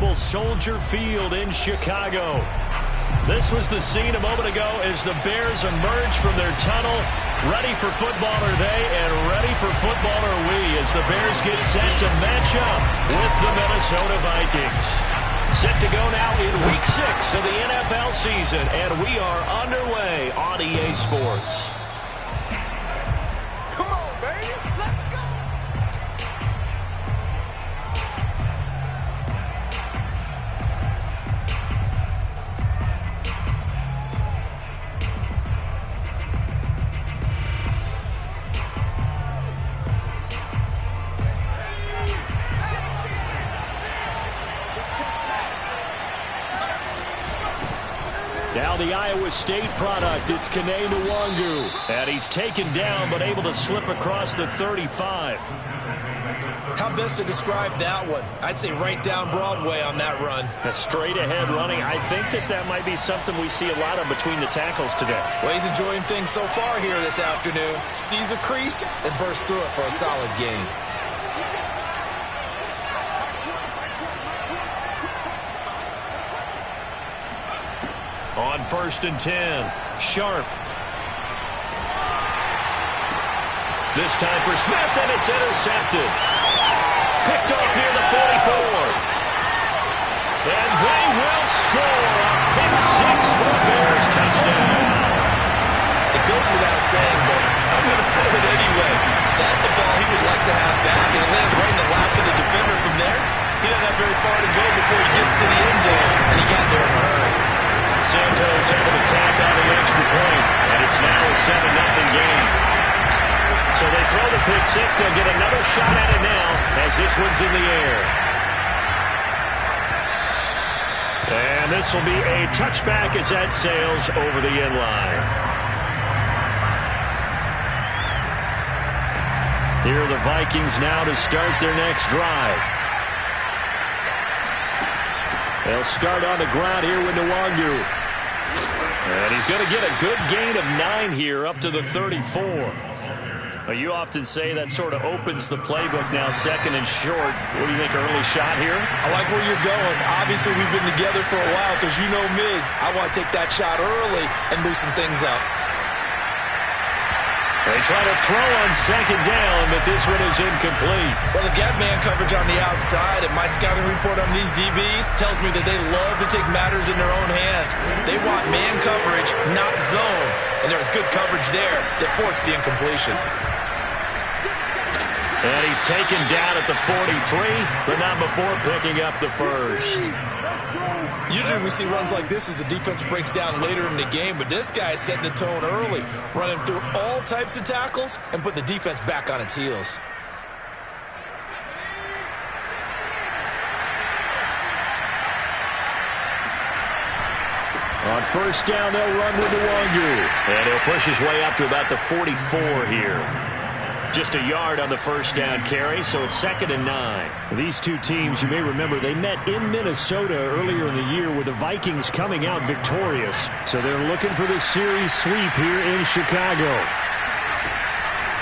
oval Soldier Field in Chicago. This was the scene a moment ago as the Bears emerge from their tunnel. Ready for football are they, and ready for football are we as the Bears get set to match up with the Minnesota Vikings. Set to go now in Week 6 of the NFL season, and we are underway on EA Sports. Come on, baby. Let's go. Now the Iowa State product, it's Kene Nwangu. And he's taken down but able to slip across the 35. How best to describe that one? I'd say right down Broadway on that run. A straight ahead running. I think that might be something we see a lot of between the tackles today. Well, he's enjoying things so far here this afternoon. Sees a crease and bursts through it for a solid gain. On 1st and 10, Sharp. This time for Smith, and it's intercepted. Picked off near the 44. And they will score a pick six for Bears touchdown. It goes without saying, but I'm going to say it anyway. That's a ball he would like to have back, and it lands right in the lap of the defender from there. He doesn't have very far to go before he gets to the end zone, and he got there in a hurry. Santos able to tack on the extra point, and it's now a 7-0 game. So they throw the pick six. They'll get another shot at it now as this one's in the air. And this will be a touchback as that sails over the end line. Here are the Vikings now to start their next drive. They'll start on the ground here with Nwangu. And he's going to get a good gain of 9 here up to the 34. Well, you often say that sort of opens the playbook now, 2nd and short. What do you think, early shot here? I like where you're going. Obviously, we've been together for a while because you know me. I want to take that shot early and loosen things up. They try to throw on 2nd down, but this one is incomplete. Well, they've got man coverage on the outside, and my scouting report on these DBs tells me that they love to take matters in their own hands. They want man coverage, not zone. And there was good coverage there that forced the incompletion. And he's taken down at the 43, but not before picking up the first. Usually we see runs like this as the defense breaks down later in the game, but this guy is setting the tone early, running through all types of tackles and putting the defense back on its heels. On 1st down, they'll run with Nwangu. And he'll push his way up to about the 44 here. Just a yard on the 1st down carry, so it's 2nd and 9. These two teams, you may remember, they met in Minnesota earlier in the year with the Vikings coming out victorious. So they're looking for the series sweep here in Chicago.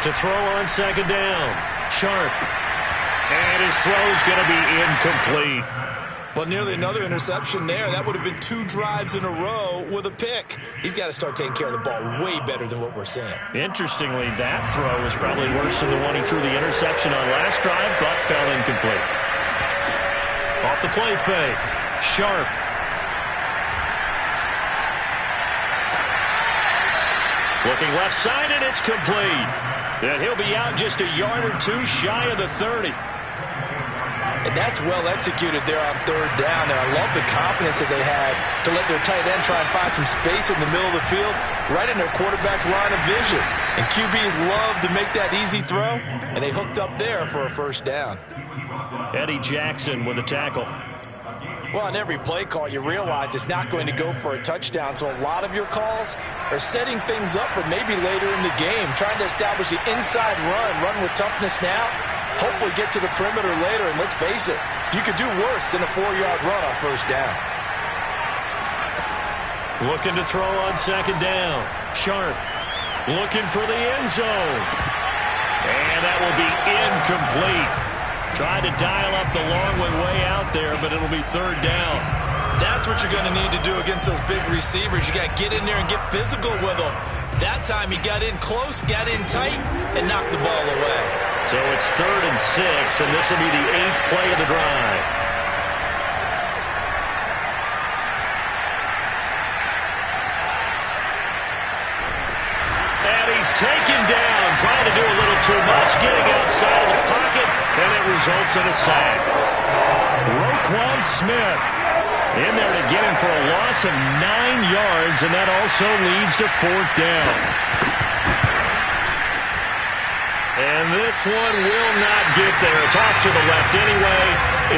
To throw on 2nd down, Sharp. And his throw's going to be incomplete. Well, nearly another interception there. That would have been 2 drives in a row with a pick. He's got to start taking care of the ball way better than what we're seeing. Interestingly, that throw was probably worse than the one he threw the interception on last drive, but fell incomplete. Off the play fake, Sharp. Looking left side, and it's complete. And he'll be out just a yard or 2 shy of the 30. And that's well executed there on 3rd down. And I love the confidence that they had to let their tight end try and find some space in the middle of the field, right in their quarterback's line of vision. And QBs love to make that easy throw, and they hooked up there for a 1st down. Eddie Jackson with the tackle. Well, on every play call, you realize it's not going to go for a touchdown. So a lot of your calls are setting things up for maybe later in the game, trying to establish the inside run with toughness now. Hopefully get to the perimeter later, and let's face it, you could do worse than a 4-yard run on 1st down. Looking to throw on 2nd down. Sharp looking for the end zone. And that will be incomplete. Tried to dial up the long one way out there, but it'll be third down. That's what you're going to need to do against those big receivers. You got to get in there and get physical with them. That time he got in close, got in tight, and knocked the ball away. So it's 3rd and 6, and this will be the 8th play of the drive. And he's taken down, trying to do a little too much, getting outside of the pocket, and it results in a sack. Roquan Smith in there to get him for a loss of 9 yards, and that also leads to 4th down. And this one will not get there. It's off to the left anyway.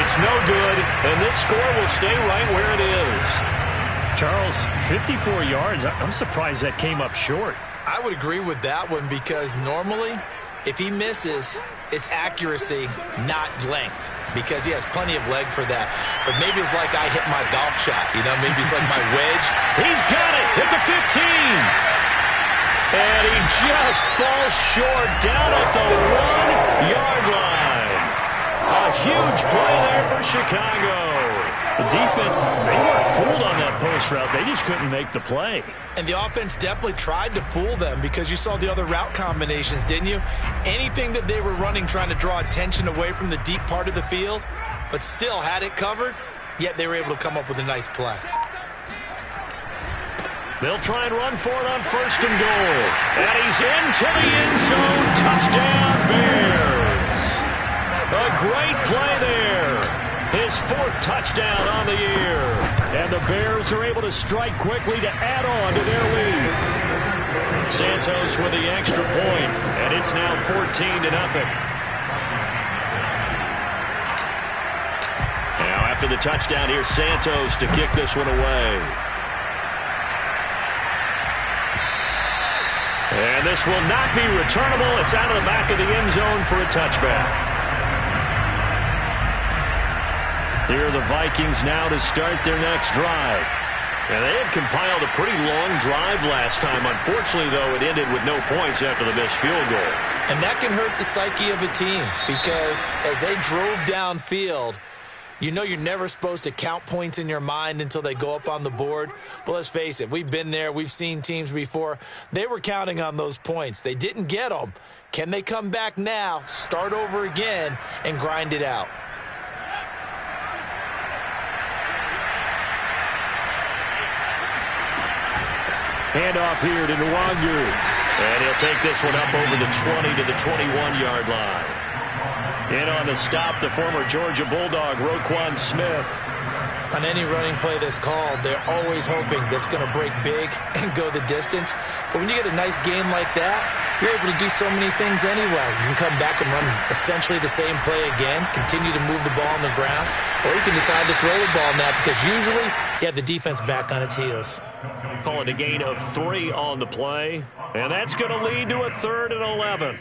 It's no good, and this score will stay right where it is. Charles, 54 yards. I'm surprised that came up short. I would agree with that one because normally, if he misses, it's accuracy, not length, because he has plenty of leg for that. But maybe it's like I hit my golf shot, you know, maybe it's like my wedge. He's got it at the 15. And he just falls short down at the 1-yard line. A huge play there for Chicago. The defense, they weren't fooled on that post route. They just couldn't make the play. And the offense definitely tried to fool them because you saw the other route combinations, didn't you? Anything that they were running trying to draw attention away from the deep part of the field, but still had it covered, yet they were able to come up with a nice play. They'll try and run for it on 1st and goal. And he's into the end zone. Touchdown, Bears. A great play there. His 4th touchdown on the year. And the Bears are able to strike quickly to add on to their lead. Santos with the extra point, and it's now 14-0. Now after the touchdown, here's Santos to kick this one away. And this will not be returnable. It's out of the back of the end zone for a touchback. Here are the Vikings now to start their next drive. And they had compiled a pretty long drive last time. Unfortunately, though, it ended with no points after the missed field goal. And that can hurt the psyche of a team because as they drove downfield, you know you're never supposed to count points in your mind until they go up on the board. But let's face it, we've been there. We've seen teams before. They were counting on those points. They didn't get them. Can they come back now, start over again, and grind it out? Handoff here to Nwangu. And he'll take this one up over the 20 to the 21-yard line. In on the stop, the former Georgia Bulldog, Roquan Smith. On any running play that's called, they're always hoping that's going to break big and go the distance. But when you get a nice game like that, you're able to do so many things anyway. You can come back and run essentially the same play again, continue to move the ball on the ground, or you can decide to throw the ball now because usually you have the defense back on its heels. Call it a gain of 3 on the play, and that's going to lead to a 3rd and 11.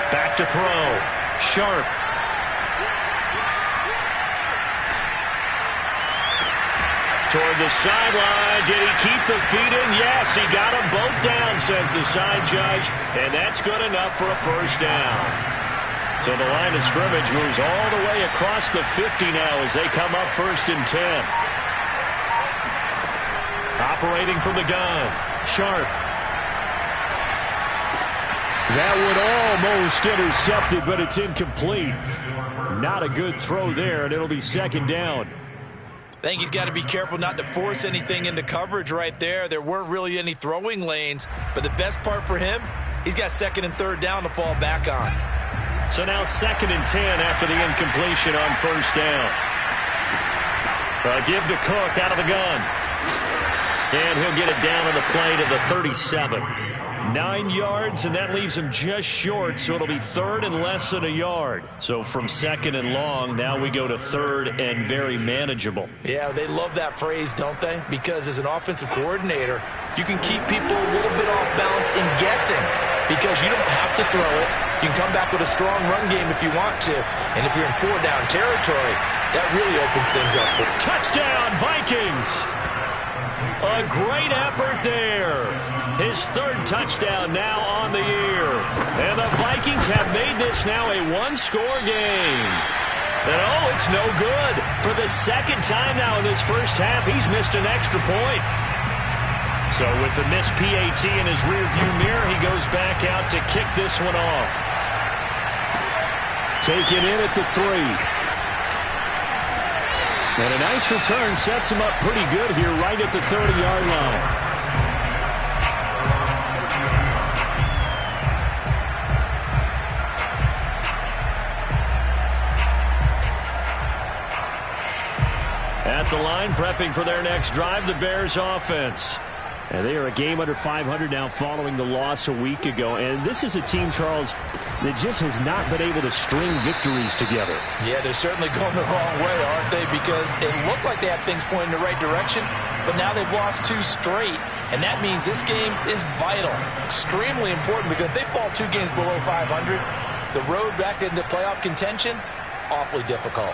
Back to throw. Sharp. Toward the sideline. Did he keep the feet in? Yes, he got them both down, says the side judge. And that's good enough for a 1st down. So the line of scrimmage moves all the way across the 50 now as they come up 1st and 10. Operating from the gun. Sharp. That one almost intercepted, but it's incomplete. Not a good throw there, and it'll be 2nd down. I think he's got to be careful not to force anything into coverage right there. There weren't really any throwing lanes, but the best part for him, he's got 2nd and 3rd down to fall back on. So now 2nd and 10 after the incompletion on 1st down. Give to Cook out of the gun. And he'll get it down on the play to the 37. 9 yards, and that leaves him just short, so it'll be 3rd and less than a yard. So from 2nd and long, now we go to 3rd and very manageable. Yeah, they love that phrase, don't they? Because as an offensive coordinator, you can keep people a little bit off balance and guessing because you don't have to throw it. You can come back with a strong run game if you want to. And if you're in 4-down territory, that really opens things up for you. Touchdown, Vikings! A great effort there. His third touchdown now on the year. And the Vikings have made this now a one-score game. And oh, it's no good. For the second time now in this first half, he's missed an extra point. So with the missed PAT in his rearview mirror, he goes back out to kick this one off. Taken in at the 3. And a nice return sets him up pretty good here right at the 30-yard line. At the line, prepping for their next drive, the Bears offense. And they are a game under 500 now following the loss a week ago. And this is a team, Charles, that just has not been able to string victories together. Yeah, they're certainly going the wrong way, aren't they? Because it looked like they had things pointing in the right direction, but now they've lost 2 straight. And that means this game is vital, extremely important, because if they fall 2 games below 500, the road back into playoff contention, awfully difficult.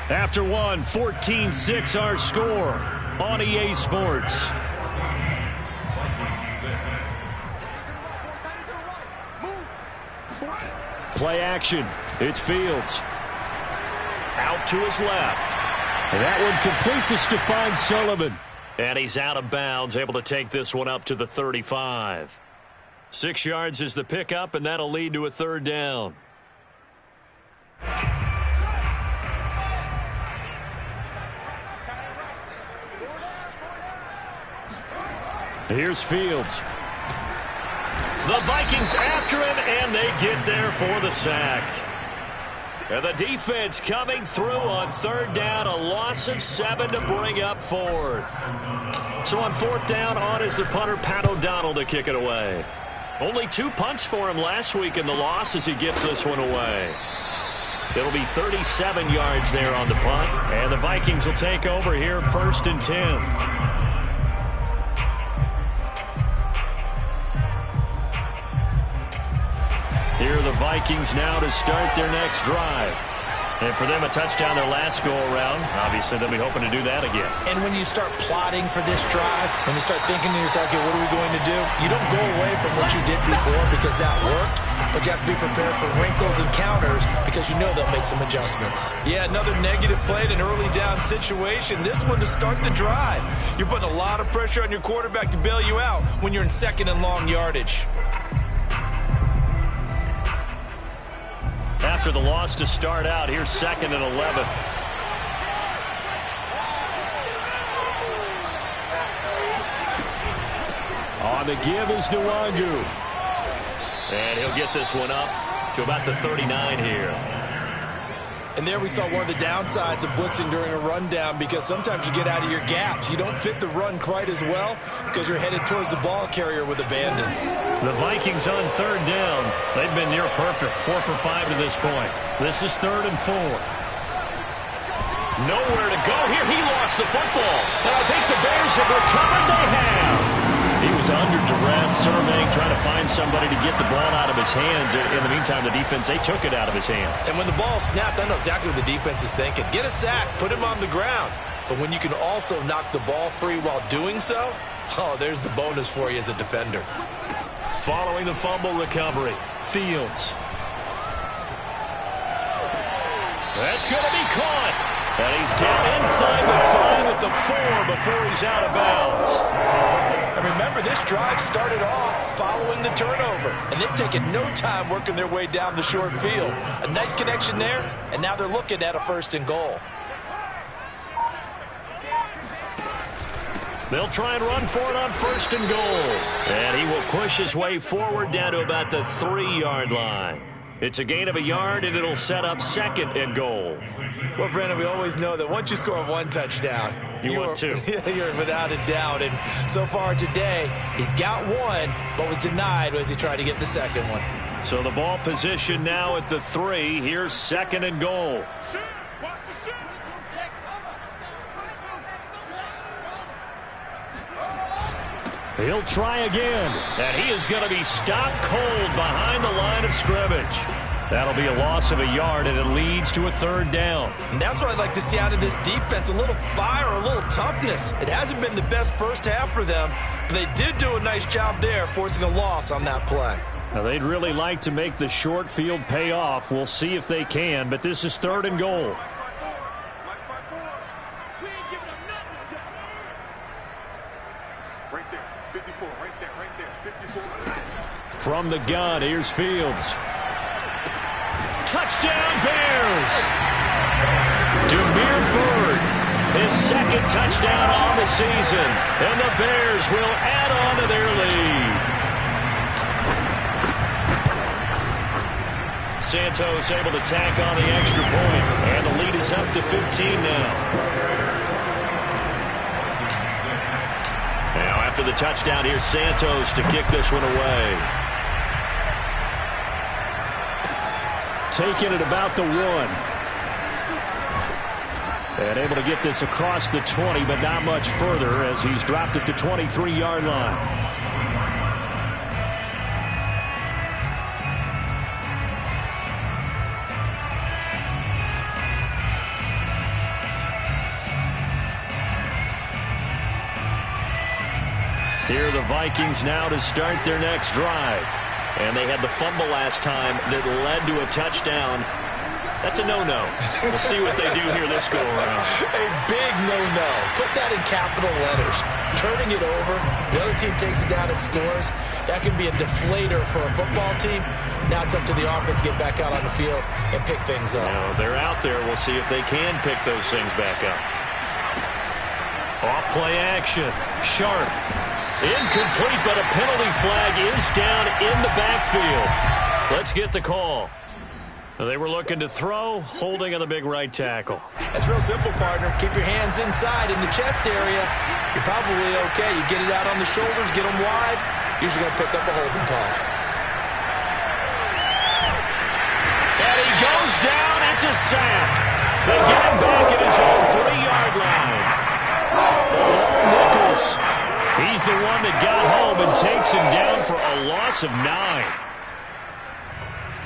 After one, 14-6 our score on EA Sports. Play action. It's Fields. Out to his left. And that one complete to Stephon Sullivan. And he's out of bounds, able to take this one up to the 35. 6 yards is the pickup, and that'll lead to a 3rd down. Here's Fields. The Vikings after him, and they get there for the sack. And the defense coming through on 3rd down, a loss of 7 to bring up 4th. So on 4th down, on is the punter, Pat O'Donnell, to kick it away. Only 2 punts for him last week in the loss as he gets this one away. It'll be 37 yards there on the punt, and the Vikings will take over here 1st and 10. Here are the Vikings now to start their next drive. And for them, a touchdown their last go-around. Obviously, they'll be hoping to do that again. And when you start plotting for this drive, when you start thinking to yourself, okay, what are we going to do? You don't go away from what you did before because that worked, but you have to be prepared for wrinkles and counters because you know they'll make some adjustments. Yeah, another negative play in an early down situation. This one to start the drive. You're putting a lot of pressure on your quarterback to bail you out when you're in 2nd and long yardage. After the loss to start out, here's 2nd and 11. On the give is Nwangu. And he'll get this one up to about the 39 here. And there we saw one of the downsides of blitzing during a rundown because sometimes you get out of your gaps. You don't fit the run quite as well because you're headed towards the ball carrier with abandon. The Vikings on 3rd down. They've been near perfect, 4 for 5 to this point. This is 3rd and 4. Nowhere to go here. He lost the football. And I think the Bears have recovered. They have. He was under duress, surveying, trying to find somebody to get the ball out of his hands. In the meantime, the defense, they took it out of his hands. And when the ball snapped, I know exactly what the defense is thinking. Get a sack, put him on the ground. But when you can also knock the ball free while doing so, oh, there's the bonus for you as a defender. Following the fumble recovery, Fields. That's going to be caught. And he's down inside the 5 at the 4 before he's out of bounds. And remember, this drive started off following the turnover. And they've taken no time working their way down the short field. A nice connection there, and now they're looking at a 1st and goal. They'll try and run for it on 1st and goal. And he will push his way forward down to about the 3-yard line. It's a gain of a yard, and it'll set up 2nd and goal. Well, Brandon, we always know that once you score 1 touchdown, you want 2. You're without a doubt. And so far today, he's got 1, but was denied as he tried to get the 2nd one. So the ball position now at the 3. Here's 2nd and goal. He'll try again, and he is going to be stopped cold behind the line of scrimmage. That'll be a loss of a yard, and it leads to a 3rd down. And that's what I'd like to see out of this defense, a little fire, a little toughness. It hasn't been the best first half for them, but they did do a nice job there, forcing a loss on that play. Now, they'd really like to make the short field pay off. We'll see if they can, but this is 3rd and goal. From the gun, here's Fields. Touchdown, Bears! Demir Bird, his 2nd touchdown on the season, and the Bears will add on to their lead. Santos able to tack on the extra point, and the lead is up to 15 now. Now after the touchdown, here's Santos to kick this one away. Taking it about the 1. And able to get this across the 20, but not much further as he's dropped at the 23-yard line. Here are the Vikings now to start their next drive. And they had the fumble last time that led to a touchdown. That's a no-no. We'll see what they do here this go-around. A big no-no. Put that in capital letters. Turning it over, the other team takes it down and scores. That can be a deflator for a football team. Now it's up to the offense to get back out on the field and pick things up. Now, they're out there. We'll see if they can pick those things back up. Off play action. Sharp. Incomplete, but a penalty flag is down in the backfield. Let's get the call. They were looking to throw, holding on the big right tackle. That's real simple, partner. Keep your hands inside in the chest area. You're probably okay. You get it out on the shoulders, get them wide. Usually going to pick up a holding call. And he goes down. It's a sack. They get him back at his own 3-yard line. Nichols. He's the one that got home and takes him down for a loss of 9.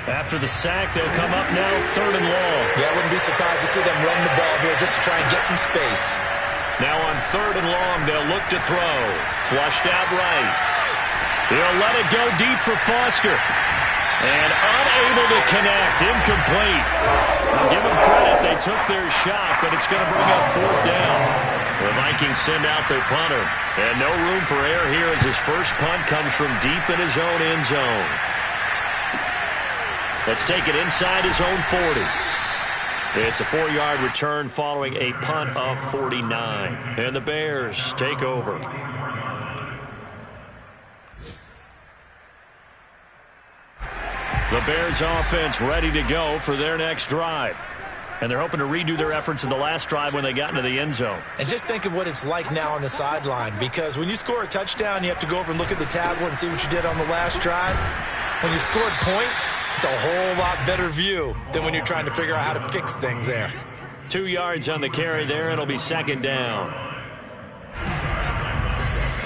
After the sack, they'll come up now 3rd and long. Yeah, I wouldn't be surprised to see them run the ball here just to try and get some space. Now on 3rd and long, they'll look to throw. Flushed out right. He'll let it go deep for Foster. And unable to connect. Incomplete. I'll give them credit. They took their shot, but it's going to bring up 4th down. The Vikings send out their punter. And no room for error here as his first punt comes from deep in his own end zone. Let's take it inside his own 40. It's a 4-yard return following a punt of 49. And the Bears take over. The Bears offense ready to go for their next drive. And they're hoping to redo their efforts in the last drive when they got into the end zone. And just think of what it's like now on the sideline, because when you score a touchdown, you have to go over and look at the tablet and see what you did on the last drive. When you scored points, it's a whole lot better view than when you're trying to figure out how to fix things there. 2 yards on the carry there. It'll be 2nd down.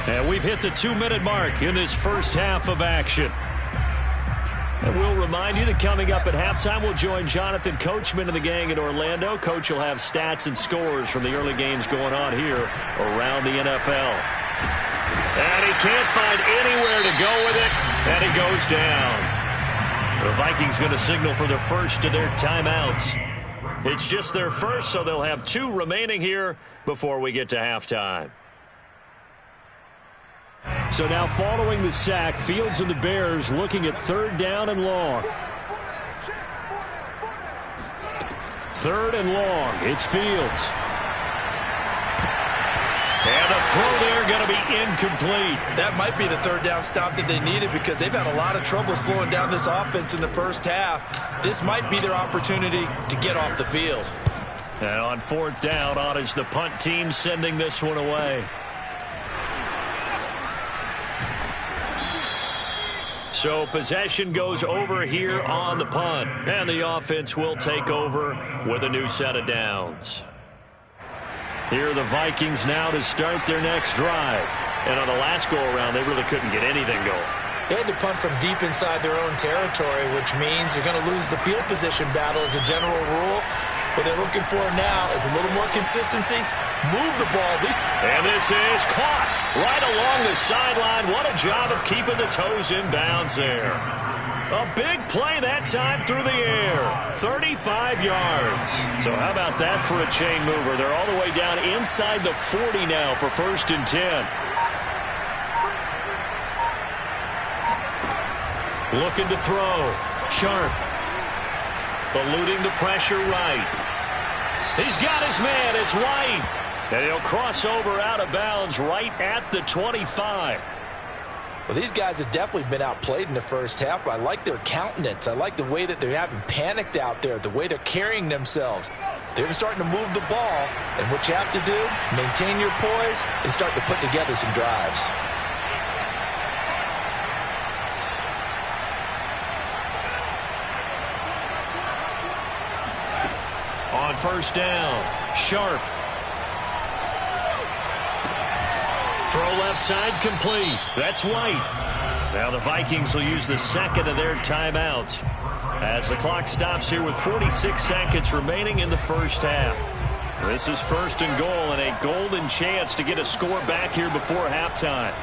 And we've hit the 2-minute mark in this first half of action. And we'll remind you that coming up at halftime, we'll join Jonathan Coachman and the gang in Orlando. Coach will have stats and scores from the early games going on here around the NFL. And he can't find anywhere to go with it, and he goes down. The Vikings going to signal for the first of their timeouts. It's just their first, so they'll have 2 remaining here before we get to halftime. So now following the sack, Fields and the Bears looking at 3rd down and long. 3rd and long. It's Fields. And the throw there going to be incomplete. That might be the 3rd down stop that they needed, because they've had a lot of trouble slowing down this offense in the first half. This might be their opportunity to get off the field. And on 4th down, on is the punt team sending this one away. So possession goes over here on the punt. And the offense will take over with a new set of downs. Here are the Vikings now to start their next drive. And on the last go-around, they really couldn't get anything going. They had to punt from deep inside their own territory, which means you're going to lose the field position battle as a general rule. What they're looking for now is a little more consistency. Move the ball at least. And this is caught right along the sideline. What a job of keeping the toes in bounds there. A big play that time through the air. 35 yards. So how about that for a chain mover? They're all the way down inside the 40 now for 1st and 10. Looking to throw. Sharp. Eluding the pressure right. He's got his man. It's White. And he'll cross over out of bounds right at the 25. Well, these guys have definitely been outplayed in the first half, but I like their countenance. I like the way that they haven't panicked out there, the way they're carrying themselves. They're starting to move the ball, and what you have to do, maintain your poise and start to put together some drives. On 1st down, Sharp. Throw left side complete. That's White. Now the Vikings will use the second of their timeouts as the clock stops here with 46 seconds remaining in the first half. This is 1st and goal and a golden chance to get a score back here before halftime.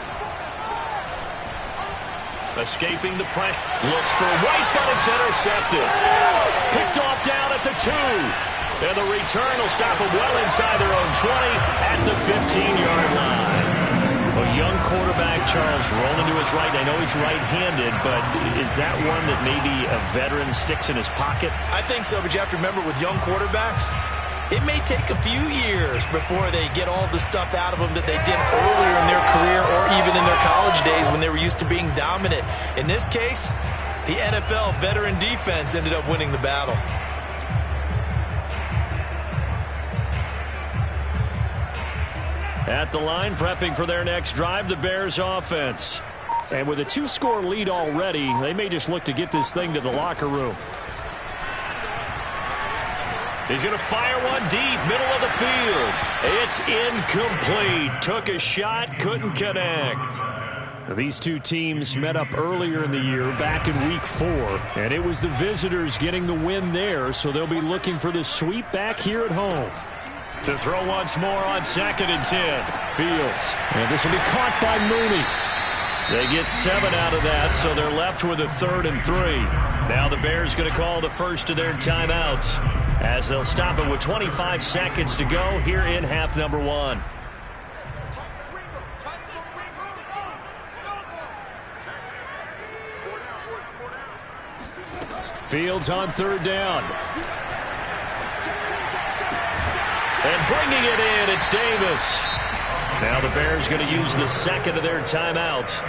Escaping the pressure. Looks for White, but it's intercepted. Picked off down at the 2. And the return will stop them well inside their own 20 at the 15-yard line. A young quarterback, Charles, rolling to his right. I know he's right-handed, but is that one that maybe a veteran sticks in his pocket? I think so, but you have to remember with young quarterbacks, it may take a few years before they get all the stuff out of them that they did earlier in their career or even in their college days when they were used to being dominant. In this case, the NFL veteran defense ended up winning the battle. At the line, prepping for their next drive, the Bears offense. And with a 2-score lead already, they may just look to get this thing to the locker room. He's going to fire one deep, middle of the field. It's incomplete. Took a shot, couldn't connect. These two teams met up earlier in the year, back in Week 4, and it was the visitors getting the win there, so they'll be looking for the sweep back here at home. To throw once more on 2nd and 10. Fields. And this will be caught by Mooney. They get 7 out of that, so they're left with a 3rd and 3. Now the Bears going to call the first of their timeouts as they'll stop it with 25 seconds to go here in half number 1. Fields on 3rd down. And bringing it in, it's Davis. Now the Bears going to use the second of their timeouts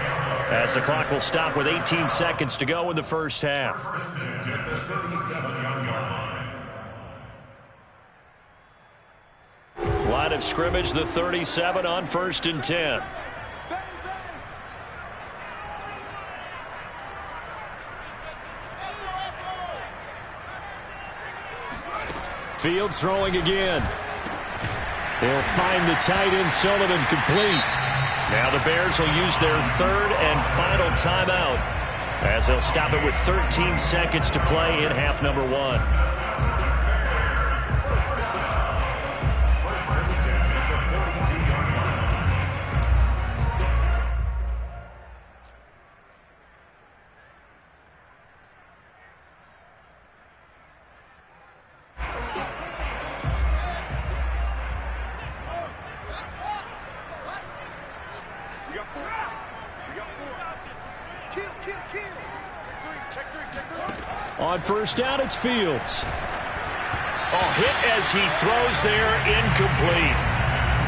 as the clock will stop with 18 seconds to go in the first half. Line of scrimmage, the 37 on 1st and 10. Fields throwing again. They'll find the tight end, Sullivan, complete. Now the Bears will use their 3rd and final timeout as they'll stop it with 13 seconds to play in half number 1. On 1st down, it's Fields. Oh, hit as he throws there, incomplete.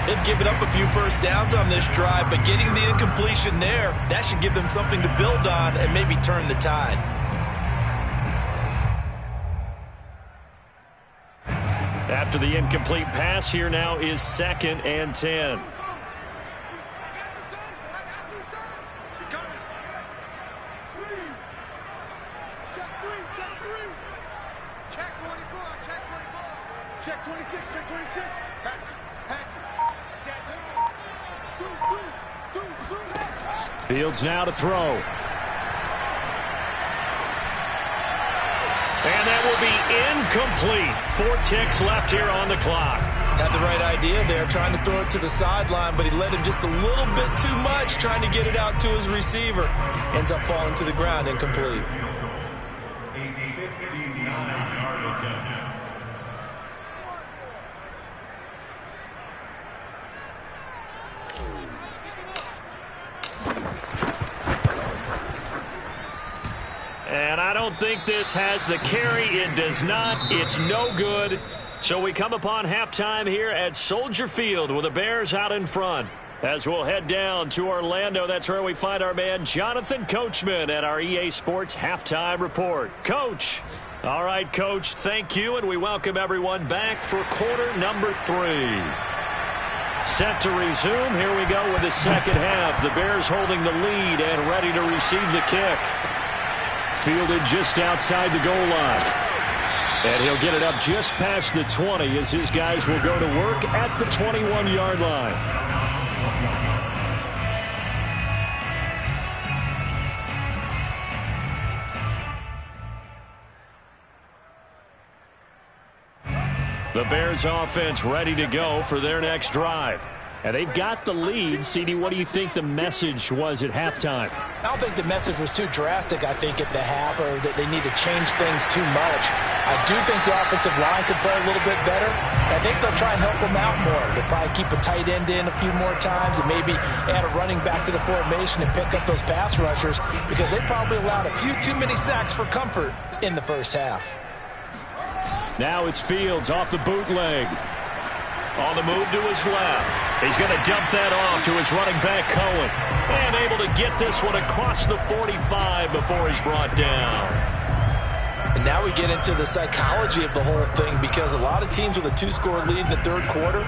They've given up a few first downs on this drive, but getting the incompletion there, that should give them something to build on and maybe turn the tide. After the incomplete pass, here now is 2nd and 10. Check 24. Check 24. Check 26. Check 26. Patrick. Jackson. Fields now to throw. And that will be incomplete. 4 ticks left here on the clock. Had the right idea there, trying to throw it to the sideline, but he led him just a little bit too much, trying to get it out to his receiver. Ends up falling to the ground, incomplete. And I don't think this has the carry. It does not. It's no good. So we come upon halftime here at Soldier Field with the Bears out in front. As we'll head down to Orlando, that's where we find our man Jonathan Coachman at our EA Sports Halftime Report. Coach. All right, Coach, thank you, and we welcome everyone back for quarter number 3. Set to resume. Here we go with the second half. The Bears holding the lead and ready to receive the kick. Fielded just outside the goal line. And he'll get it up just past the 20 as his guys will go to work at the 21-yard line. The Bears offense ready to go for their next drive. And they've got the lead. CD, what do you think the message was at halftime? I don't think the message was too drastic, I think, at the half, or that they need to change things too much. I do think the offensive line could play a little bit better. I think they'll try and help them out more. They'll probably keep a tight end in a few more times and maybe add a running back to the formation and pick up those pass rushers, because they probably allowed a few too many sacks for comfort in the first half. Now it's Fields off the bootleg. On the move to his left. He's going to dump that off to his running back, Cohen. And able to get this one across the 45 before he's brought down. And now we get into the psychology of the whole thing, because a lot of teams with a 2-score lead in the third quarter,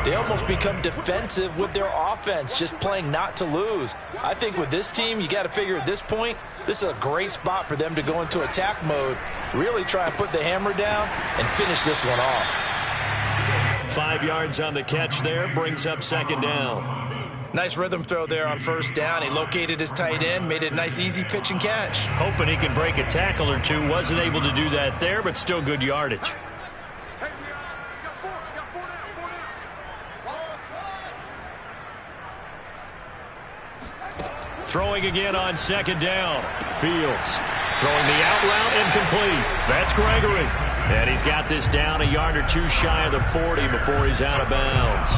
they almost become defensive with their offense, just playing not to lose. I think with this team, you got to figure at this point, this is a great spot for them to go into attack mode, really try and put the hammer down and finish this one off. 5 yards on the catch there, brings up second down. Nice rhythm throw there on first down. He located his tight end, made it a nice easy pitch and catch. Hoping he can break a tackle or two. Wasn't able to do that there, but still good yardage. Throwing again on second down. Fields throwing the out route, incomplete. That's Gregory. And he's got this down a yard or two shy of the 40 before he's out of bounds.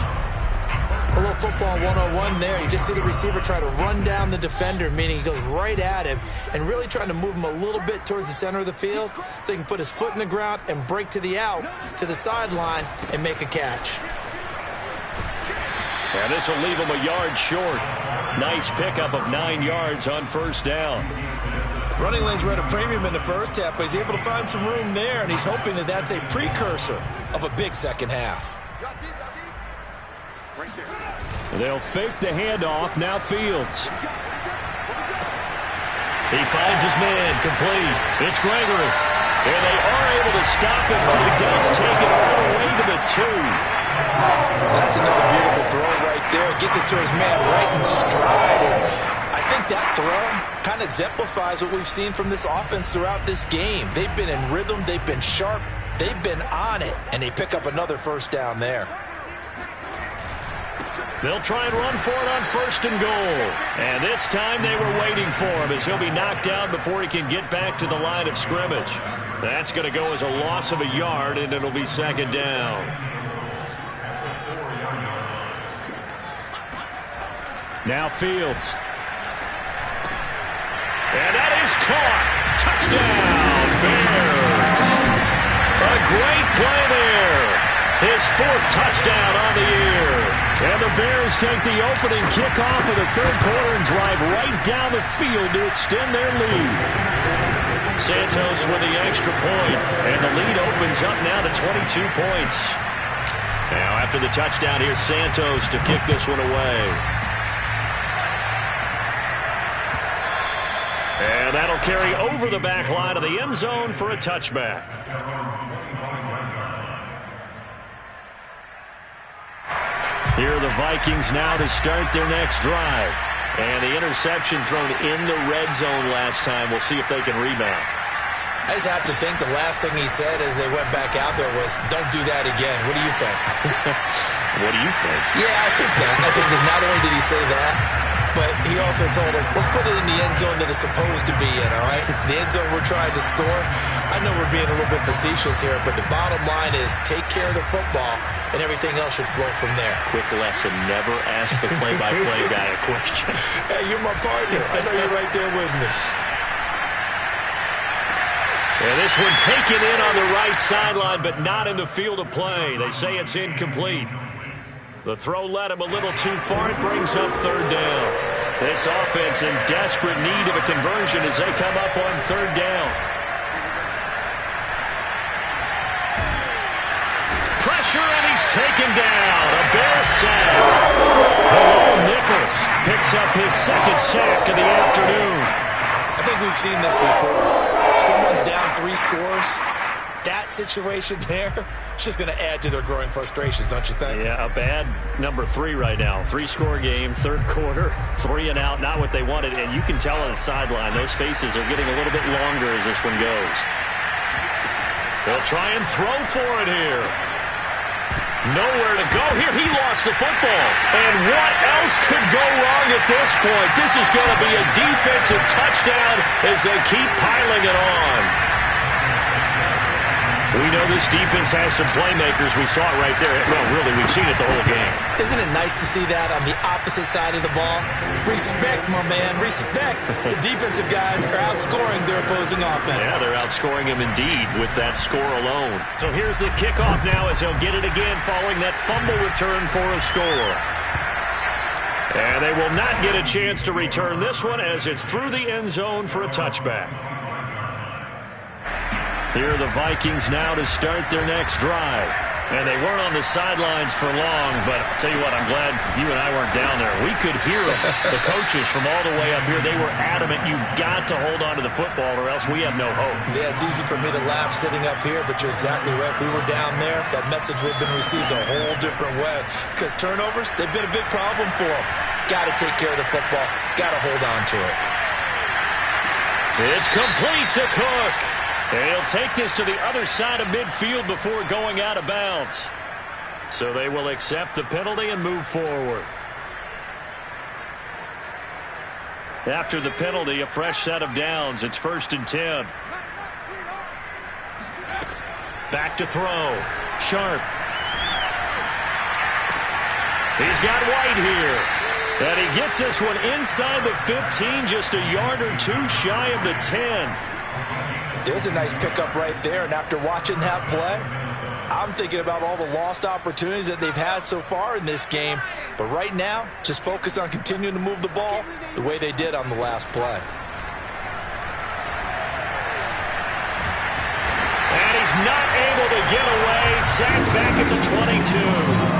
A little football 101 there. You just see the receiver try to run down the defender, meaning he goes right at him and really trying to move him a little bit towards the center of the field so he can put his foot in the ground and break to the out, to the sideline, and make a catch. And this will leave him a yard short. Nice pickup of 9 yards on first down. Running lanes were at a premium in the first half, but he's able to find some room there, and he's hoping that that's a precursor of a big second half. They'll fake the handoff. Now Fields. He finds his man, complete. It's Gregory. And they are able to stop him, but he does take it all the way to the 2. That's another beautiful throw right there. Gets it to his man right in stride. And I think that throw kind of exemplifies what we've seen from this offense throughout this game. They've been in rhythm. They've been sharp. They've been on it. And they pick up another first down there. They'll try and run for it on first and goal. And this time they were waiting for him, as he'll be knocked down before he can get back to the line of scrimmage. That's going to go as a loss of a yard, and it'll be second down. Now Fields. And that is caught. Touchdown, Bears. A great play there. His 4th touchdown on the year. And the Bears take the opening kickoff of the third quarter and drive right down the field to extend their lead. Santos with the extra point, and the lead opens up now to 22 points. Now after the touchdown, here's Santos to kick this one away. And that'll carry over the back line of the end zone for a touchback. Here are the Vikings now to start their next drive. And the interception thrown in the red zone last time. We'll see if they can rebound. I just have to think the last thing he said as they went back out there was, don't do that again. What do you think? What do you think? Yeah, I think that. I think that not only did he say that, but he also told him, let's put it in the end zone that it's supposed to be in, all right? The end zone we're trying to score. I know we're being a little bit facetious here, but the bottom line is take care of the football, and everything else should flow from there. Quick lesson, never ask the play-by-play guy a question. Hey, you're my partner. I know you're right there with me. And this one taken in on the right sideline, but not in the field of play. They say it's incomplete. The throw led him a little too far. It brings up third down. This offense in desperate need of a conversion as they come up on third down. Pressure, and he's taken down. A Bear sack. Nichols picks up his second sack of the afternoon. I think we've seen this before. Someone's down 3 scores. That situation there, it's just going to add to their growing frustrations, don't you think? Yeah, a bad number 3 right now. 3-score game, third quarter, 3 and out, not what they wanted. And you can tell on the sideline, those faces are getting a little bit longer as this one goes. They'll try and throw for it here. Nowhere to go here. He lost the football. And what else could go wrong at this point? This is going to be a defensive touchdown as they keep piling it on. We know this defense has some playmakers. We saw it right there. Well, really, we've seen it the whole game. Isn't it nice to see that on the opposite side of the ball? Respect, my man, respect. The defensive guys are outscoring their opposing offense. Yeah, they're outscoring him indeed with that score alone. So here's the kickoff now as they'll get it again following that fumble return for a score. And they will not get a chance to return this one as it's through the end zone for a touchback. Here are the Vikings now to start their next drive. And they weren't on the sidelines for long, but I'll tell you what, I'm glad you and I weren't down there. We could hear them. The coaches from all the way up here, they were adamant, you've got to hold on to the football or else we have no hope. Yeah, it's easy for me to laugh sitting up here, but you're exactly right. If we were down there, that message would have been received a whole different way. Because turnovers, they've been a big problem for them. Got to take care of the football. Got to hold on to it. It's complete to Cook. And he'll take this to the other side of midfield before going out of bounds. So they will accept the penalty and move forward. After the penalty, a fresh set of downs. It's 1st and 10. Back to throw. Sharp. He's got White here. And he gets this one inside the 15, just a yard or 2 shy of the 10. There's a nice pickup right there, and after watching that play, I'm thinking about all the lost opportunities that they've had so far in this game. But right now, just focus on continuing to move the ball the way they did on the last play. And he's not able to get away. Sacked back at the 22.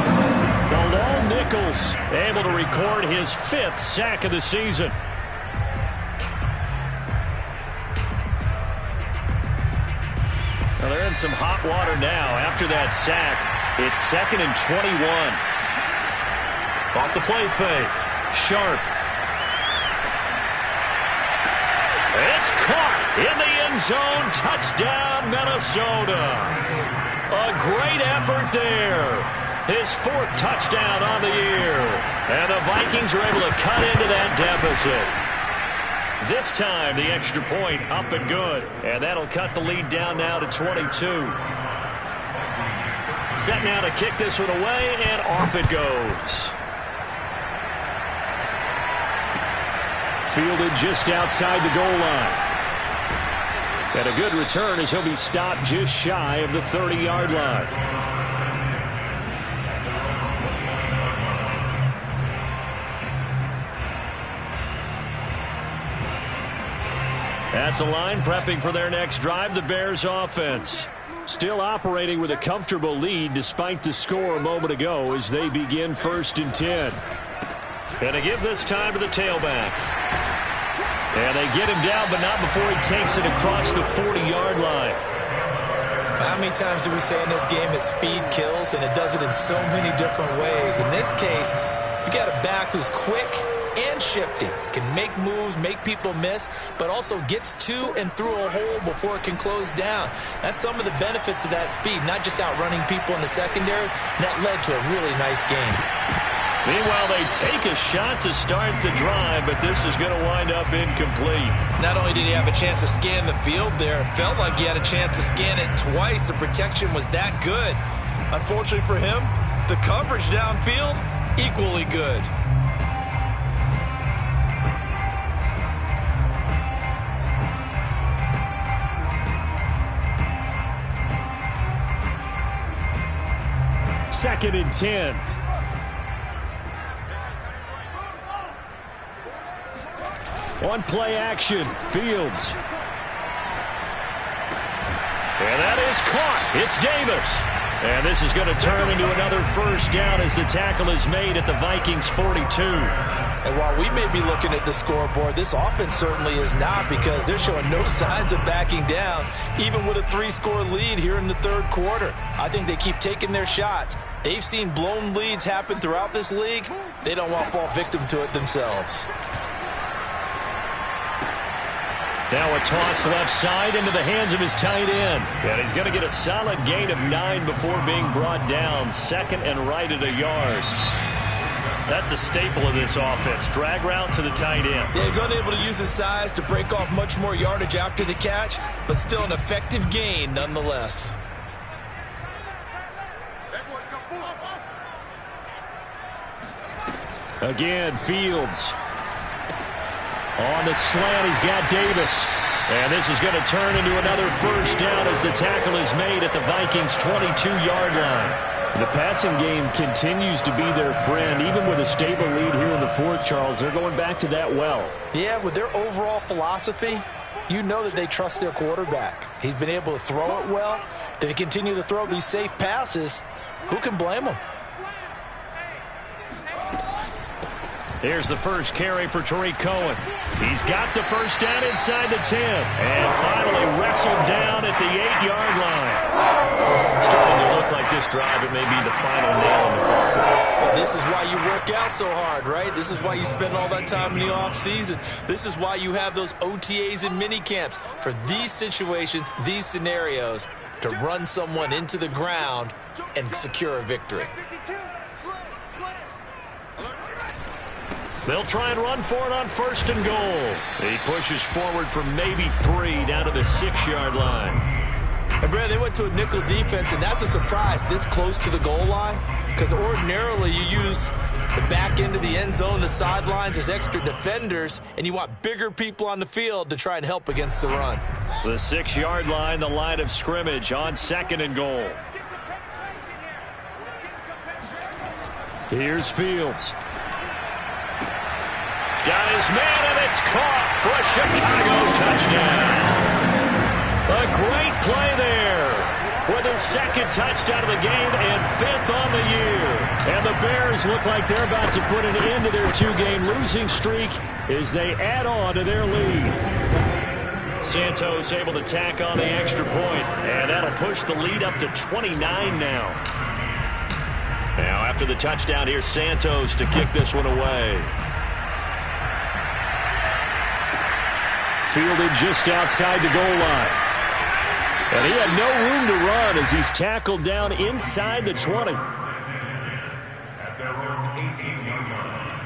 Bilal Nichols able to record his 5th sack of the season. Well, they're in some hot water now. After that sack, it's 2nd and 21. Off the play fake. Sharp. It's caught in the end zone. Touchdown, Minnesota. A great effort there. His 4th touchdown on the year. And the Vikings are able to cut into that deficit. This time, the extra point up and good. And that'll cut the lead down now to 22. Set now to kick this one away, and off it goes. Fielded just outside the goal line. And a good return as he'll be stopped just shy of the 30-yard line. At the line, prepping for their next drive, the Bears offense. Still operating with a comfortable lead despite the score a moment ago as they begin 1st and 10. And to give this time to the tailback. And they get him down, but not before he takes it across the 40-yard line. How many times do we say in this game that speed kills, and it does it in so many different ways? In this case, you got a back who's quick and shifty, can make moves, make people miss, but also gets to and through a hole before it can close down. That's some of the benefits of that speed, not just outrunning people in the secondary. And that led to a really nice game. Meanwhile, they take a shot to start the drive, but this is going to wind up incomplete. Not only did he have a chance to scan the field there, it felt like he had a chance to scan it twice. The protection was that good. Unfortunately for him, the coverage downfield, equally good. Second and 10. On play action, Fields. And that is caught. It's Davis. And this is going to turn into another first down as the tackle is made at the Vikings 42. And while we may be looking at the scoreboard, this offense certainly is not, because they're showing no signs of backing down, even with a 3-score lead here in the third quarter. I think they keep taking their shots. They've seen blown leads happen throughout this league. They don't want to fall victim to it themselves. Now a toss left side into the hands of his tight end. And he's going to get a solid gain of 9 before being brought down. Second and right at a yard. That's a staple of this offense. Drag route to the tight end. Yeah, he's unable to use his size to break off much more yardage after the catch, but still an effective gain nonetheless. Again, Fields. On the slant, he's got Davis. And this is going to turn into another first down as the tackle is made at the Vikings' 22-yard line. The passing game continues to be their friend. Even with a stable lead here in the fourth, Charles, they're going back to that well. Yeah, with their overall philosophy, you know that they trust their quarterback. He's been able to throw it well. They continue to throw these safe passes. Who can blame them? Here's the first carry for Tariq Cohen. He's got the first down inside the 10. And finally wrestled down at the 8-yard line. Starting to look like this drive, it may be the final nail in the coffin. Well, this is why you work out so hard, right? This is why you spend all that time in the offseason. This is why you have those OTAs and mini camps. For these situations, these scenarios, to run someone into the ground and secure a victory. They'll try and run for it on first and goal. He pushes forward for maybe 3 down to the 6-yard line. And, Brad, they went to a nickel defense, and that's a surprise this close to the goal line, because ordinarily you use the back end of the end zone, the sidelines as extra defenders, and you want bigger people on the field to try and help against the run. The 6-yard line, the line of scrimmage on second and goal. Here's Fields. Got his man, and it's caught for a Chicago touchdown. A great play there with his second touchdown of the game and 5th on the year. And the Bears look like they're about to put an end to their 2-game losing streak as they add on to their lead. Santos able to tack on the extra point, and that'll push the lead up to 29 now. Now after the touchdown, here's Santos to kick this one away. Fielded just outside the goal line. And he had no room to run as he's tackled down inside the 20. At their own 18-yard line.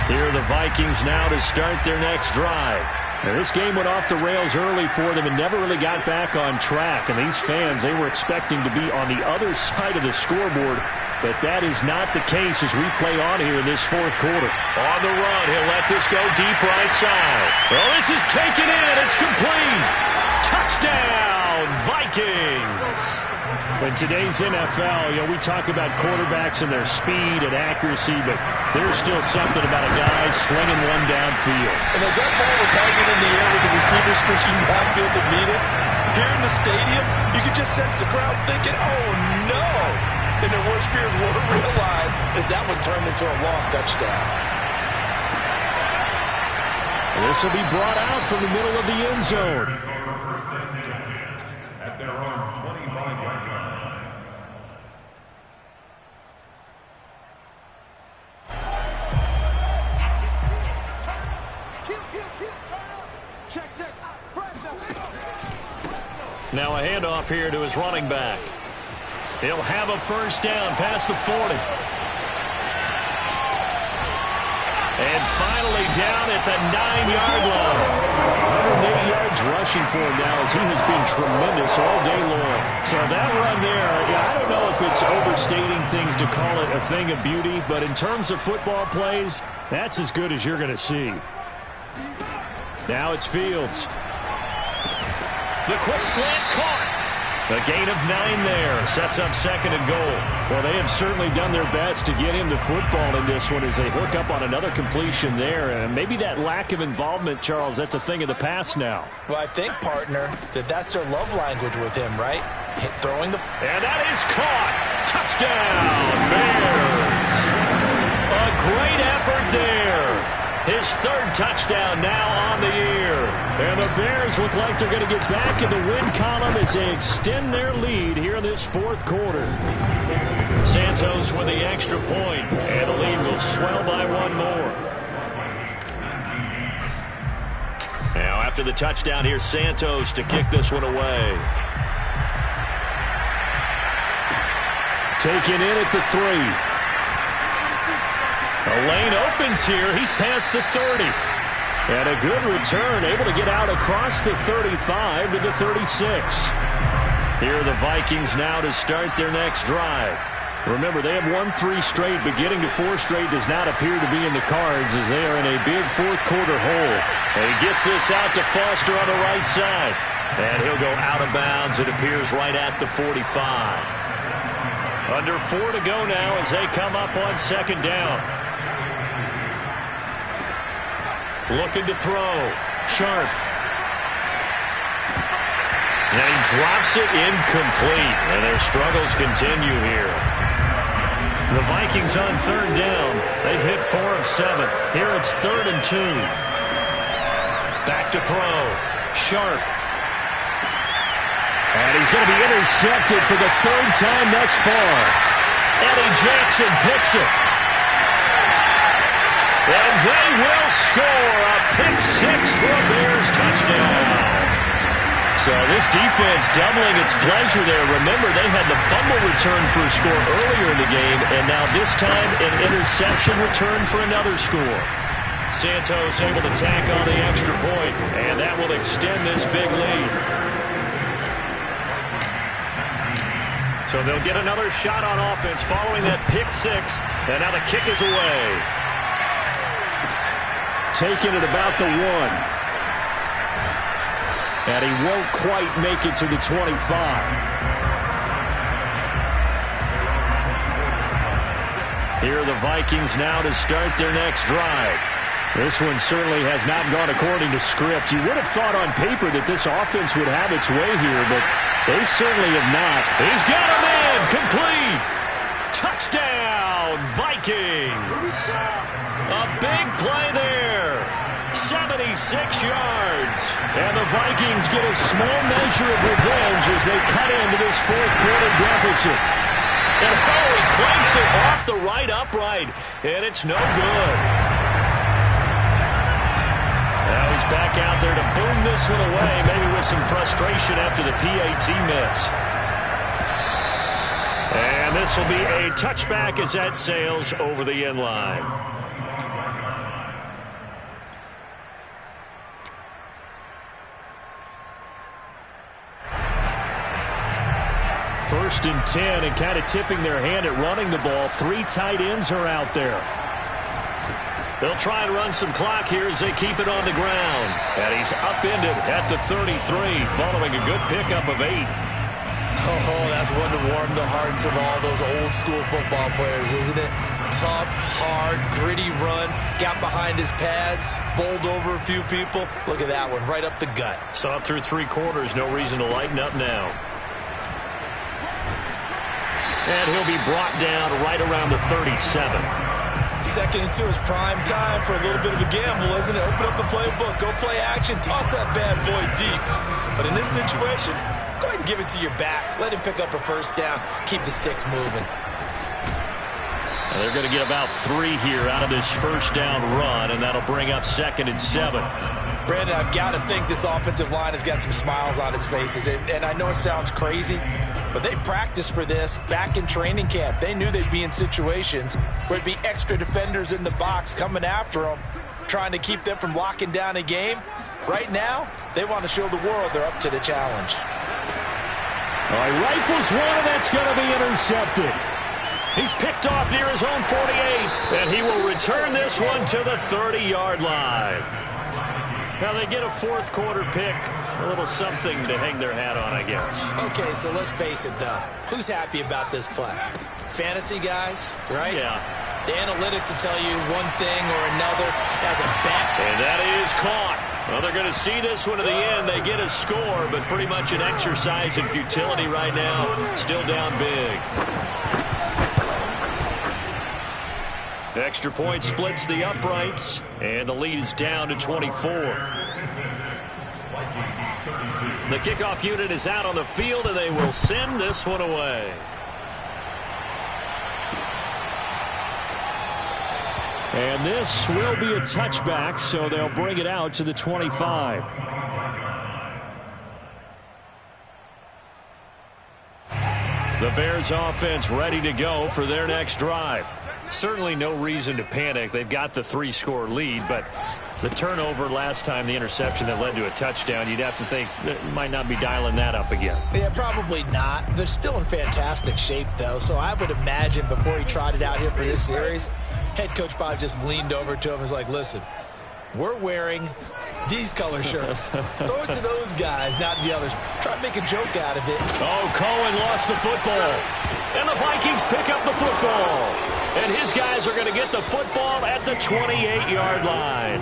Here are the Vikings now to start their next drive. Now, this game went off the rails early for them and never really got back on track. And these fans, they were expecting to be on the other side of the scoreboard. But that is not the case as we play on here in this fourth quarter. On the run, he'll let this go deep right side. Well, this is taken in. It's complete. Touchdown, Vikings. In today's NFL, we talk about quarterbacks and their speed and accuracy, but there's still something about a guy slinging one downfield. And as that ball was hanging in the air with the receiver streaking downfield to meet it, here in the stadium, you could just sense the crowd thinking, oh, no. And their worst fears were realized as that one turned into a long touchdown. This will be brought out from the middle of the end zone. First and 10 at their own 25-yard line. Now a handoff here to his running back. He'll have a first down past the 40. And finally down at the 9-yard line. 180 yards rushing for him now as he has been tremendous all day long. So that run there, I don't know if it's overstating things to call it a thing of beauty, but in terms of football plays, that's as good as you're going to see. Now it's Fields. The quick slant caught. A gain of 9 there. Sets up second and goal. Well, they have certainly done their best to get him to football in this one as they hook up on another completion there. And maybe that lack of involvement, Charles, that's a thing of the past now. Well, I think, partner, that's their love language with him, right? Throwing the... And that is caught. Touchdown, Bears. A great effort there. His third touchdown now on the year. And the Bears look like they're going to get back in the win column as they extend their lead here in this fourth quarter. Santos with the extra point, and the lead will swell by one more. Now after the touchdown, here's Santos to kick this one away. Taken in at the 3. A lane opens here. He's past the 30. And a good return, able to get out across the 35 to the 36. Here are the Vikings now to start their next drive. Remember, they have won 3 straight, but getting to 4 straight does not appear to be in the cards as they are in a big fourth quarter hole. And he gets this out to Foster on the right side. And he'll go out of bounds, it appears, right at the 45. Under 4 to go now as they come up on second down. Looking to throw. Sharp. And he drops it incomplete. And their struggles continue here. The Vikings on third down. They've hit 4 of 7. Here it's 3rd and 2. Back to throw. Sharp. And he's going to be intercepted for the 3rd time thus far. Eddie Jackson picks it. And they will score a pick 6 for a Bears touchdown. So this defense doubling its pleasure there. Remember, they had the fumble return for a score earlier in the game, and now this time an interception return for another score. Santos able to tack on the extra point, and that will extend this big lead. So they'll get another shot on offense following that pick 6, and now the kick is away. Taking it about the 1. And he won't quite make it to the 25. Here are the Vikings now to start their next drive. This one certainly has not gone according to script. You would have thought on paper that this offense would have its way here, but they certainly have not. He's got him in. Complete. Touchdown, Vikings. A big play there. 76 yards. And the Vikings get a small measure of revenge as they cut into this fourth quarter deficit. And he cranks it off the right upright. And it's no good. Now he's back out there to boom this one away, maybe with some frustration after the PAT miss. And this will be a touchback as that sails over the end line. First and 10, and kind of tipping their hand at running the ball. 3 tight ends are out there. They'll try and run some clock here as they keep it on the ground. And he's upended at the 33, following a good pickup of 8. Oh, that's one to warm the hearts of all those old school football players, isn't it? Tough, hard, gritty run. Got behind his pads, bowled over a few people. Look at that one, right up the gut. Saw it through 3 quarters. No reason to lighten up now. And he'll be brought down right around the 37. 2nd and 2 is prime time for a little bit of a gamble, isn't it? Open up the playbook, go play action, toss that bad boy deep. But in this situation, go ahead and give it to your back. Let him pick up a first down. Keep the sticks moving. And they're going to get about 3 here out of this first down run, and that'll bring up 2nd and 7. Brandon, I've got to think this offensive line has got some smiles on its faces. And I know it sounds crazy, but they practiced for this back in training camp. They knew they'd be in situations where it'd be extra defenders in the box coming after them, trying to keep them from locking down a game. Right now, they want to show the world they're up to the challenge. All right, rifles one, and that's going to be intercepted. He's picked off near his own 48, and he will return this one to the 30-yard line. Now they get a 4th quarter pick, a little something to hang their hat on, I guess. Okay, so let's face it, though. Who's happy about this play? Fantasy guys, right? Yeah. The analytics will tell you one thing or another as a bet. And that is caught. Well, they're going to see this one to the end. They get a score, but pretty much an exercise in futility right now. Still down big. Extra point splits the uprights, and the lead is down to 24. The kickoff unit is out on the field, and they will send this one away. And this will be a touchback, so they'll bring it out to the 25. The Bears offense ready to go for their next drive. Certainly no reason to panic. They've got the 3-score lead, but the turnover last time, the interception that led to a touchdown, you'd have to think that might not be dialing that up again. Yeah, probably not. They're still in fantastic shape, though, so I would imagine before he trotted out here for this series, head coach probably just leaned over to him and was like, listen, we're wearing these color shirts. Throw it to those guys, not the others. Try to make a joke out of it. Oh, Cohen lost the football. And the Vikings pick up the football. And his guys are going to get the football at the 28-yard line.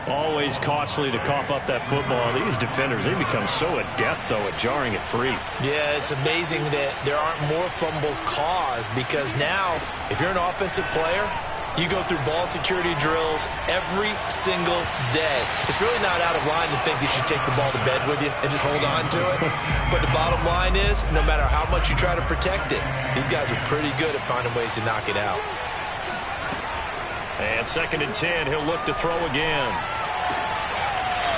Always costly to cough up that football. These defenders, they become so adept, though, at jarring it free. Yeah, it's amazing that there aren't more fumbles caused because now, if you're an offensive player, you go through ball security drills every single day. It's really not out of line to think you should take the ball to bed with you and just hold on to it. But the bottom line is, no matter how much you try to protect it, these guys are pretty good at finding ways to knock it out. And 2nd and 10, he'll look to throw again.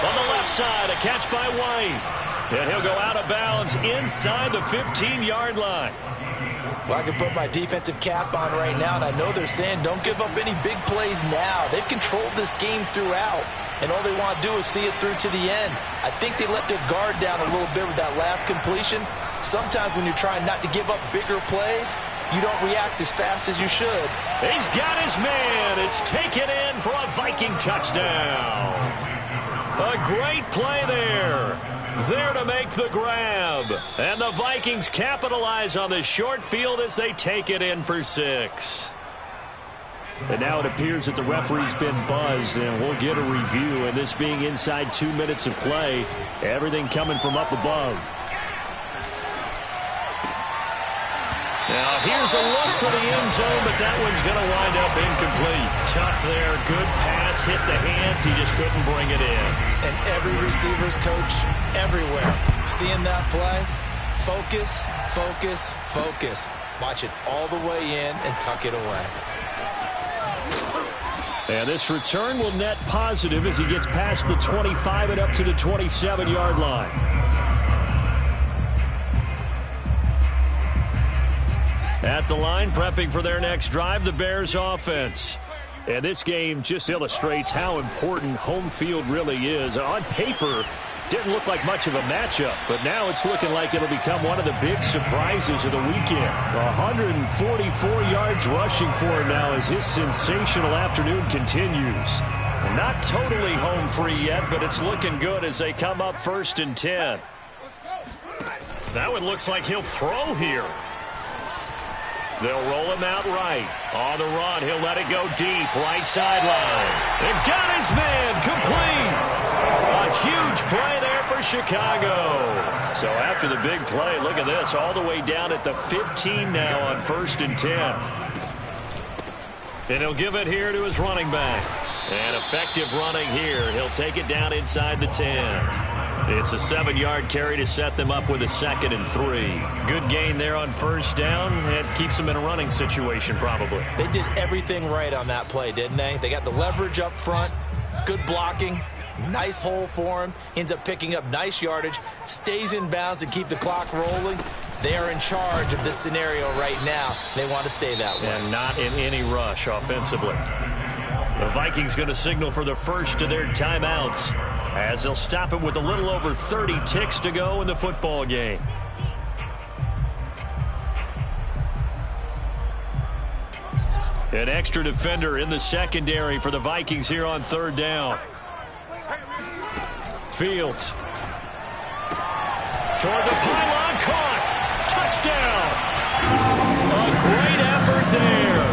On the left side, a catch by White. And he'll go out of bounds inside the 15-yard line. Well, I can put my defensive cap on right now, and I know they're saying don't give up any big plays now. They've controlled this game throughout, and all they want to do is see it through to the end. I think they let their guard down a little bit with that last completion. Sometimes when you're trying not to give up bigger plays, you don't react as fast as you should. He's got his man. It's taken in for a Viking touchdown. A great play there. There to make the grab. And the Vikings capitalize on this short field as they take it in for 6. And now it appears that the referee's been buzzed, and we'll get a review. And this being inside 2 minutes of play, everything coming from up above. Now here's a look for the end zone, but that one's going to wind up incomplete. Tough there. Good pass. Hit the hands. He just couldn't bring it in. And every receiver's coach everywhere, seeing that play, focus, focus, focus. Watch it all the way in and tuck it away. And this return will net positive as he gets past the 25 and up to the 27-yard line. At the line, prepping for their next drive, the Bears offense. And this game just illustrates how important home field really is. On paper, didn't look like much of a matchup, but now it's looking like it'll become one of the big surprises of the weekend. 144 yards rushing for him now as his sensational afternoon continues. Not totally home free yet, but it's looking good as they come up 1st and 10. That one looks like he'll throw here. They'll roll him out right. On the run, he'll let it go deep. Right sideline. And got his man complete. A huge play there for Chicago. So after the big play, look at this. All the way down at the 15 now on 1st and 10. And he'll give it here to his running back. And effective running here. He'll take it down inside the 10. It's a 7-yard carry to set them up with a 2nd and 3. Good gain there on first down. It keeps them in a running situation probably. They did everything right on that play, didn't they? They got the leverage up front, good blocking, nice hole for him, ends up picking up nice yardage, stays in bounds to keep the clock rolling. They are in charge of this scenario right now. They want to stay that way. And not in any rush offensively. The Vikings going to signal for the first of their timeouts as they'll stop it with a little over 30 ticks to go in the football game. An extra defender in the secondary for the Vikings here on 3rd down. Fields. Toward the pylon, caught. Touchdown. A great effort there.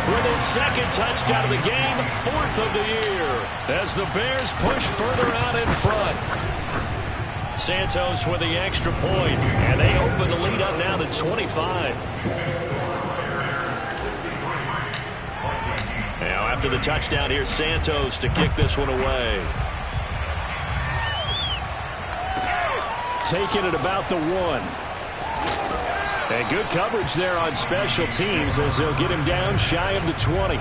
With his 2nd touchdown of the game, 4th of the year. As the Bears push further out in front. Santos with the extra point. And they open the lead up now to 25. Now after the touchdown, here's Santos to kick this one away. Taking it about the 1. And good coverage there on special teams as they'll get him down shy of the 20.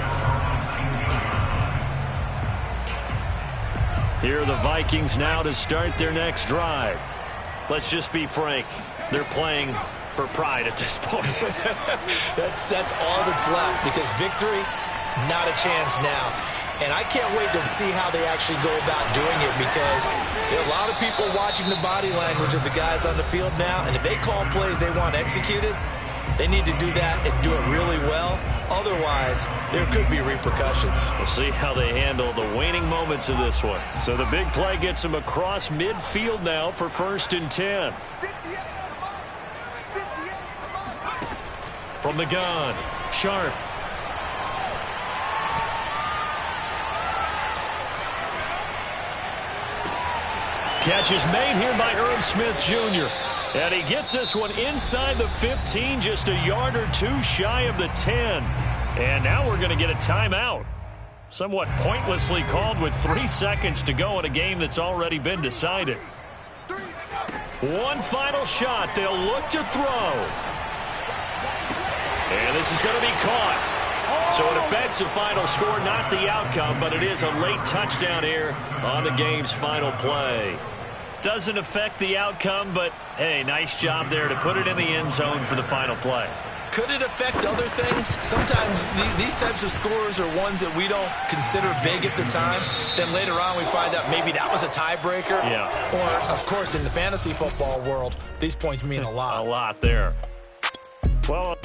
Here are the Vikings now to start their next drive. Let's just be frank. They're playing for pride at this point. That's all that's left because victory, not a chance now. And I can't wait to see how they actually go about doing it because there are a lot of people watching the body language of the guys on the field now. And if they call plays they want executed, they need to do that and do it really well. Otherwise, there could be repercussions. We'll see how they handle the waning moments of this one. So the big play gets them across midfield now for 1st and 10. From the gun, Sharp. Catch is made here by Irv Smith Jr. And he gets this one inside the 15, just a yard or 2 shy of the 10. And now we're going to get a timeout. Somewhat pointlessly called with 3 seconds to go in a game that's already been decided. One final shot. They'll look to throw. And this is going to be caught. So it affects the final score, not the outcome, but it is a late touchdown here on the game's final play. Doesn't affect the outcome, but, hey, nice job there to put it in the end zone for the final play. Could it affect other things? Sometimes these types of scores are ones that we don't consider big at the time. Then later on we find out maybe that was a tiebreaker. Yeah. Or, of course, in the fantasy football world, these points mean a lot. A lot there. Well...